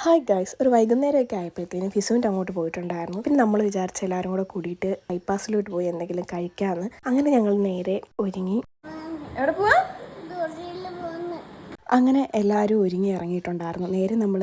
Hi guys, ഒരു വൈകുന്നേരമൊക്കെ ആയപ്പോഴത്തേനും ഫിസുവിൻ്റെ അങ്ങോട്ട് പോയിട്ടുണ്ടായിരുന്നു. പിന്നെ നമ്മൾ വിചാരിച്ച എല്ലാവരും കൂടെ കൂടിയിട്ട് ബൈപ്പാസിലോട്ട് പോയി എന്തെങ്കിലും കഴിക്കാമെന്ന്. അങ്ങനെ ഞങ്ങൾ നേരെ ഒരുങ്ങി. എവിടെ പോവാ? അങ്ങനെ എല്ലാവരും ഒരുങ്ങി ഇറങ്ങിയിട്ടുണ്ടായിരുന്നു. നേരെ നമ്മൾ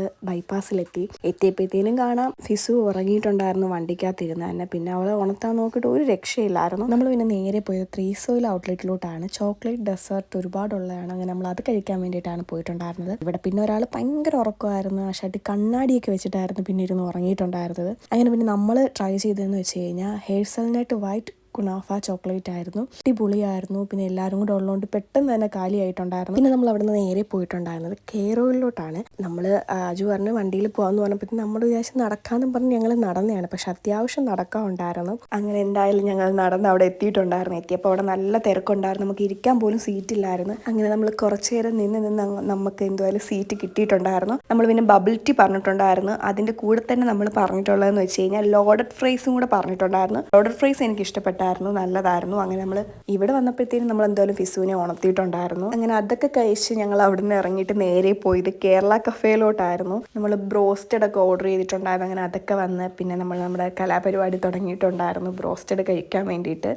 എത്തിയപ്പോഴത്തേനും കാണാം ഫിസു ഉറങ്ങിയിട്ടുണ്ടായിരുന്നു വണ്ടിക്കകത്തിരുന്ന് തന്നെ. പിന്നെ അവളെ ഉണർത്താൻ നോക്കിയിട്ട് ഒരു രക്ഷയില്ലായിരുന്നു. നമ്മൾ പിന്നെ നേരെ പോയത് 3 Soil ഔട്ട്ലെറ്റിലോട്ടാണ്. ചോക്ലേറ്റ് ഡെസേർട്ട് ഒരുപാടുള്ളതാണ്. അങ്ങനെ നമ്മൾ അത് കഴിക്കാൻ വേണ്ടിയിട്ടാണ് പോയിട്ടുണ്ടായിരുന്നത്. ഇവിടെ പിന്നെ ഒരാൾ ഭയങ്കര ഉറക്കമായിരുന്നു. ആ ഷട്ടി കണ്ണാടിയൊക്കെ വെച്ചിട്ടായിരുന്നു പിന്നെ ഇരുന്ന് ഉറങ്ങിയിട്ടുണ്ടായിരുന്നത്. അങ്ങനെ പിന്നെ നമ്മൾ ട്രൈ ചെയ്തതെന്ന് വെച്ച് കഴിഞ്ഞാൽ ഹേസൽനട്ട് വൈറ്റ് കുനാഫ ചോക്ലേറ്റ് ആയിരുന്നു. അടിപൊളിയായിരുന്നു. പിന്നെ എല്ലാവരും കൂടെ ഉള്ളതുകൊണ്ട് പെട്ടെന്ന് തന്നെ കാലിയായിട്ടുണ്ടായിരുന്നു. പിന്നെ നമ്മൾ അവിടെ നിന്ന് നേരെ പോയിട്ടുണ്ടായിരുന്നത് കെയറോയിലോട്ടാണ്. നമ്മൾ അജു പറഞ്ഞ് വണ്ടിയിൽ പോകാമെന്ന് പറഞ്ഞപ്പോൾ നമ്മൾ വിചാരിച്ച് നടക്കാമെന്ന് പറഞ്ഞ് ഞങ്ങൾ നടന്നതാണ്. പക്ഷെ അത്യാവശ്യം നടക്കാനുണ്ടായിരുന്നു. അങ്ങനെ എന്തായാലും ഞങ്ങൾ നടന്ന് അവിടെ എത്തിയിട്ടുണ്ടായിരുന്നു. എത്തിയപ്പോൾ അവിടെ നല്ല തിരക്കുണ്ടായിരുന്നു. നമുക്ക് ഇരിക്കാൻ പോലും സീറ്റ് ഇല്ലായിരുന്നു. അങ്ങനെ നമ്മൾ കുറച്ച് നേരം നിന്ന് നമുക്ക് എന്തായാലും സീറ്റ് കിട്ടിയിട്ടുണ്ടായിരുന്നു. നമ്മൾ പിന്നെ ബബിൾ ടീ പറഞ്ഞിട്ടുണ്ടായിരുന്നു. അതിൻ്റെ കൂടെ തന്നെ നമ്മൾ പറഞ്ഞിട്ടുള്ളതെന്ന് വെച്ച് കഴിഞ്ഞാൽ ലോഡഡ് ഫ്രൈസും കൂടെ പറഞ്ഞിട്ടുണ്ടായിരുന്നു. ലോഡഡ് ഫ്രൈസ് എനിക്ക് ഇഷ്ടപ്പെട്ടായിരുന്നു, നല്ലതായിരുന്നു. അങ്ങനെ നമ്മൾ ഇവിടെ വന്നപ്പോഴത്തേനും നമ്മൾ എന്തായാലും ഫിസുവിനെ ഉണർത്തിയിട്ടുണ്ടായിരുന്നു. അങ്ങനെ അതൊക്കെ കഴിച്ച് ഞങ്ങൾ അവിടെ നിന്ന് ഇറങ്ങിയിട്ട് നേരെ പോയത് കേരള കഫേയിലോട്ടായിരുന്നു. നമ്മൾ ബ്രോസ്റ്റഡ് ഒക്കെ ഓർഡർ ചെയ്തിട്ടുണ്ടായിരുന്നു. അങ്ങനെ അതൊക്കെ വന്ന് പിന്നെ നമ്മൾ നമ്മുടെ കലാപരിപാടി തുടങ്ങിയിട്ടുണ്ടായിരുന്നു ബ്രോസ്റ്റഡ് കഴിക്കാൻ വേണ്ടിയിട്ട്.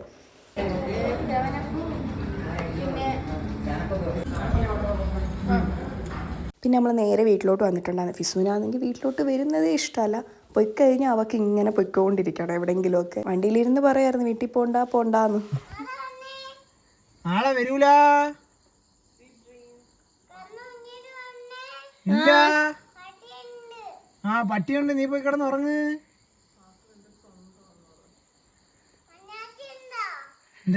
പിന്നെ നമ്മൾ നേരെ വീട്ടിലോട്ട് വന്നിട്ടുണ്ടായിരുന്നു. ഫിസുവിനാണെങ്കിൽ വീട്ടിലോട്ട് വരുന്നതേ ഇഷ്ടമല്ല. പൊയ്ക്കഴിഞ്ഞാൽ അവൾക്ക് ഇങ്ങനെ പൊയ്ക്കൊണ്ടിരിക്കണം എവിടെയെങ്കിലുമൊക്കെ. വണ്ടിയിലിരുന്ന് പറയായിരുന്നു വീട്ടിൽ പോണ്ടാന്ന്. നാളെ വരൂല. ഇല്ല. ആ പട്ടിയുണ്ട്, നീ പോയി കിടന്ന് ഉറങ്ങ്.